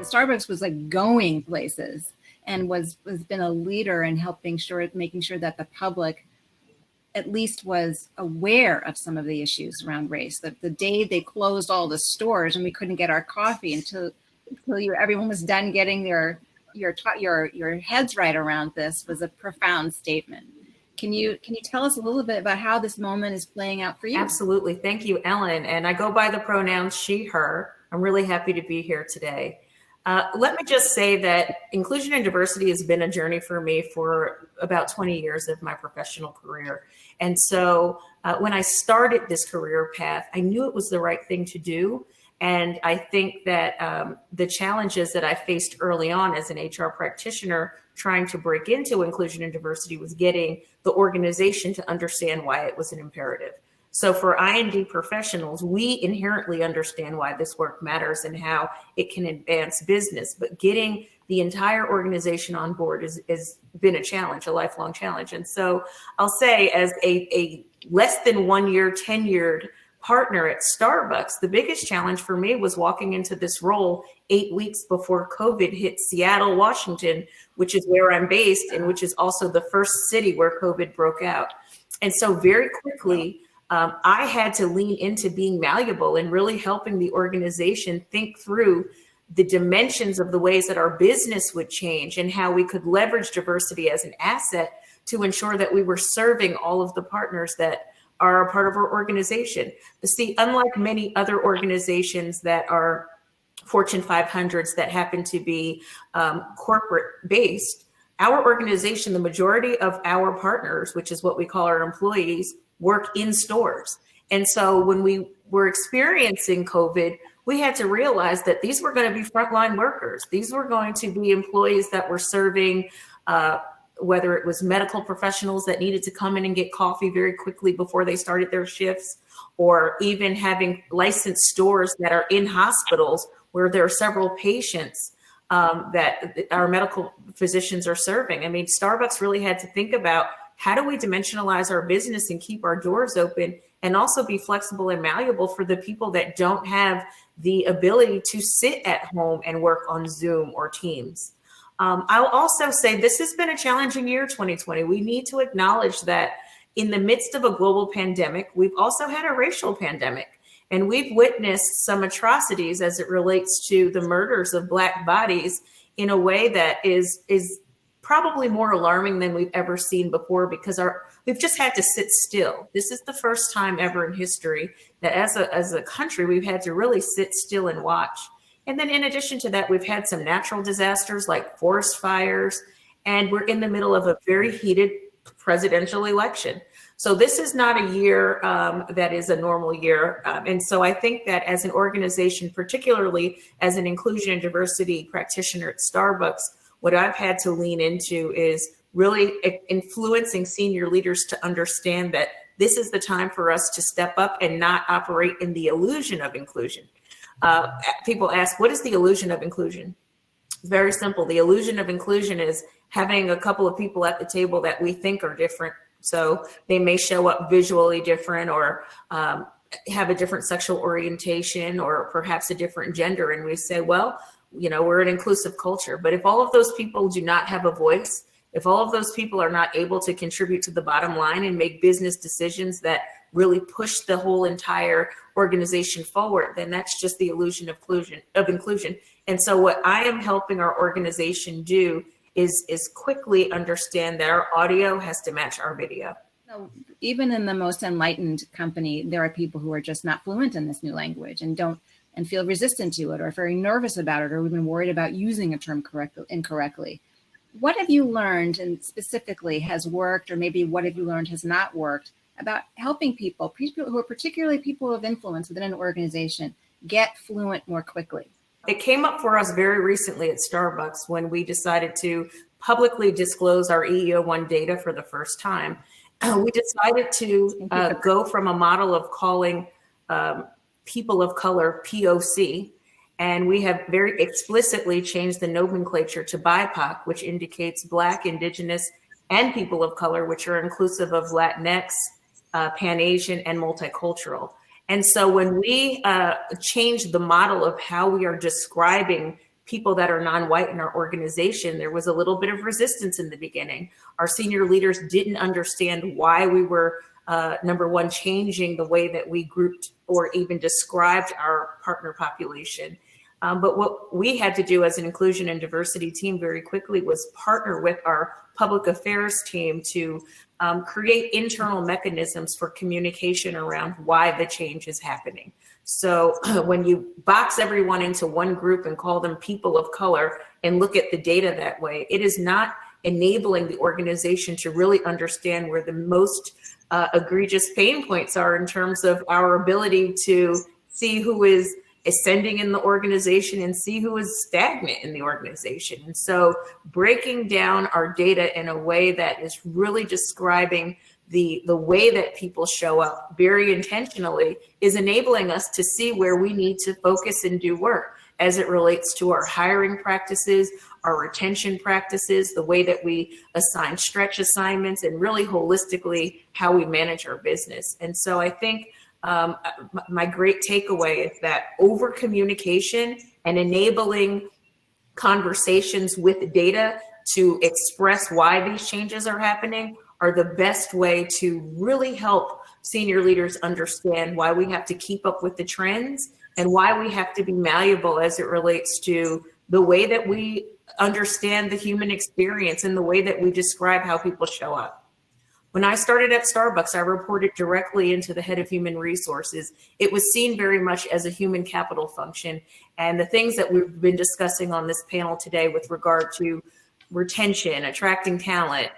Starbucks was like going places and was been a leader in making sure that the public at least was aware of some of the issues around race. That the day they closed all the stores and we couldn't get our coffee until everyone was done getting your heads right around this was a profound statement. Can you tell us a little bit about how this moment is playing out for you? Absolutely. Thank you, Ellen. And I go by the pronouns she, her. I'm really happy to be here today. Let me just say that inclusion and diversity has been a journey for me for about 20 years of my professional career. And so when I started this career path, I knew it was the right thing to do. And I think that the challenges that I faced early on as an HR practitioner trying to break into inclusion and diversity was getting the organization to understand why it was an imperative. So for I&D professionals, we inherently understand why this work matters and how it can advance business, but getting the entire organization on board has been a challenge, a lifelong challenge. And so I'll say, as a less than 1 year tenured partner at Starbucks, the biggest challenge for me was walking into this role 8 weeks before COVID hit Seattle, Washington, which is where I'm based and which is also the first city where COVID broke out. And so very quickly, I had to lean into being malleable and really helping the organization think through the dimensions of the ways that our business would change and how we could leverage diversity as an asset to ensure that we were serving all of the partners that are a part of our organization. But see, unlike many other organizations that are Fortune 500s that happen to be corporate based, our organization, the majority of our partners, which is what we call our employees, work in stores. And so when we were experiencing COVID, we had to realize that these were going to be frontline workers. These were going to be employees that were serving whether it was medical professionals that needed to come in and get coffee very quickly before they started their shifts, or even having licensed stores that are in hospitals where there are several patients that our medical physicians are serving. I mean, Starbucks really had to think about, how do we dimensionalize our business and keep our doors open and also be flexible and malleable for the people that don't have the ability to sit at home and work on Zoom or Teams? I'll also say this has been a challenging year, 2020. We need to acknowledge that in the midst of a global pandemic, we've also had a racial pandemic, and we've witnessed some atrocities as it relates to the murders of Black bodies in a way that is probably more alarming than we've ever seen before, because we've just had to sit still. This is the first time ever in history that as a country, we've had to really sit still and watch. And then in addition to that, we've had some natural disasters like forest fires, and we're in the middle of a very heated presidential election. So this is not a year that is a normal year. And so I think that as an organization, particularly as an inclusion and diversity practitioner at Starbucks, what I've had to lean into is really influencing senior leaders to understand that this is the time for us to step up and not operate in the illusion of inclusion. People ask, what is the illusion of inclusion? It's very simple. The illusion of inclusion is having a couple of people at the table that we think are different. So they may show up visually different, or have a different sexual orientation, or perhaps a different gender. And we say, well, you know, we're an inclusive culture. But if all of those people do not have a voice, if all of those people are not able to contribute to the bottom line and make business decisions that really push the whole entire organization forward, then that's just the illusion of inclusion. And so what I am helping our organization do is quickly understand that our audio has to match our video. So even in the most enlightened company, there are people who are just not fluent in this new language and feel resistant to it, or very nervous about it, or even worried about using a term incorrectly. What have you learned, and specifically has worked, or maybe what have you learned has not worked, about helping people who are particularly people of influence within an organization, get fluent more quickly? It came up for us very recently at Starbucks when we decided to publicly disclose our EEO1 data for the first time. We decided to go from a model of calling people of color POC, and we have very explicitly changed the nomenclature to BIPOC, which indicates Black, Indigenous, and people of color, which are inclusive of Latinx, Pan-Asian, and multicultural. And so when we change the model of how we are describing people that are non-white in our organization, there was a little bit of resistance in the beginning. Our senior leaders didn't understand why we were, number one, changing the way that we grouped or even described our partner population. But what we had to do as an inclusion and diversity team very quickly was partner with our public affairs team to create internal mechanisms for communication around why the change is happening. So when you box everyone into one group and call them people of color and look at the data that way, it is not enabling the organization to really understand where the most egregious pain points are in terms of our ability to see who is ascending in the organization and see who is stagnant in the organization. And so breaking down our data in a way that is really describing the way that people show up very intentionally is enabling us to see where we need to focus and do work as it relates to our hiring practices, our retention practices, the way that we assign stretch assignments, and really holistically how we manage our business. And so I think my great takeaway is that over communication and enabling conversations with data to express why these changes are happening are the best way to really help senior leaders understand why we have to keep up with the trends and why we have to be malleable as it relates to the way that we understand the human experience and the way that we describe how people show up. When I started at Starbucks, I reported directly into the head of human resources. It was seen very much as a human capital function. And the things that we've been discussing on this panel today with regard to retention, attracting talent,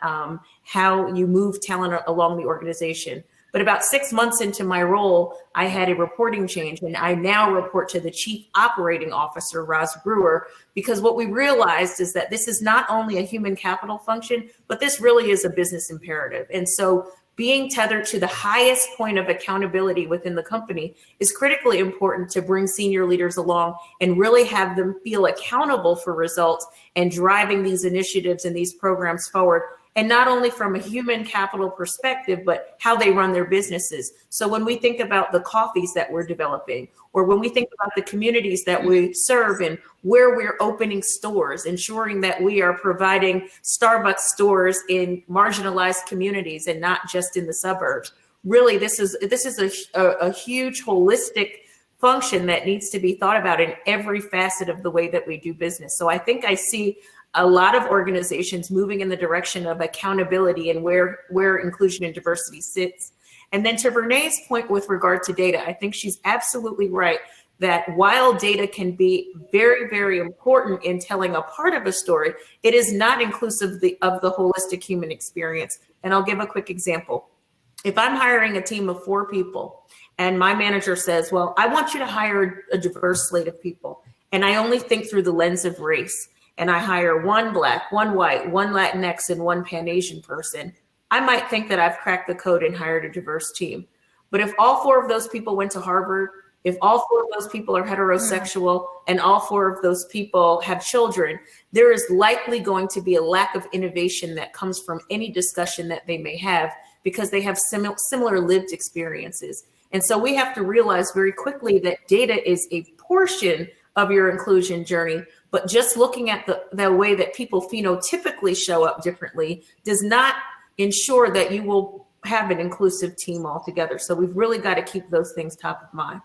how you move talent along the organization. But about 6 months into my role, I had a reporting change, and I now report to the Chief Operating Officer, Roz Brewer, because what we realized is that this is not only a human capital function, but this really is a business imperative. And so being tethered to the highest point of accountability within the company is critically important to bring senior leaders along and really have them feel accountable for results and driving these initiatives and these programs forward. And not only from a human capital perspective, but how they run their businesses. So when we think about the coffees that we're developing, or when we think about the communities that we serve and where we're opening stores, ensuring that we are providing Starbucks stores in marginalized communities and not just in the suburbs. Really, this is a huge holistic function that needs to be thought about in every facet of the way that we do business. So I think I see a lot of organizations moving in the direction of accountability and where inclusion and diversity sits. And then to Renee's point with regard to data, I think she's absolutely right that while data can be very, very important in telling a part of a story, it is not inclusive of the holistic human experience. And I'll give a quick example. If I'm hiring a team of 4 people and my manager says, well, I want you to hire a diverse slate of people, and I only think through the lens of race, and I hire 1 Black, 1 white, 1 Latinx, and 1 Pan-Asian person, I might think that I've cracked the code and hired a diverse team. But if all 4 of those people went to Harvard, if all 4 of those people are heterosexual, and all 4 of those people have children, there is likely going to be a lack of innovation that comes from any discussion that they may have because they have similar lived experiences. And so we have to realize very quickly that data is a portion of your inclusion journey, but just looking at the way that people phenotypically show up differently does not ensure that you will have an inclusive team altogether. So we've really got to keep those things top of mind.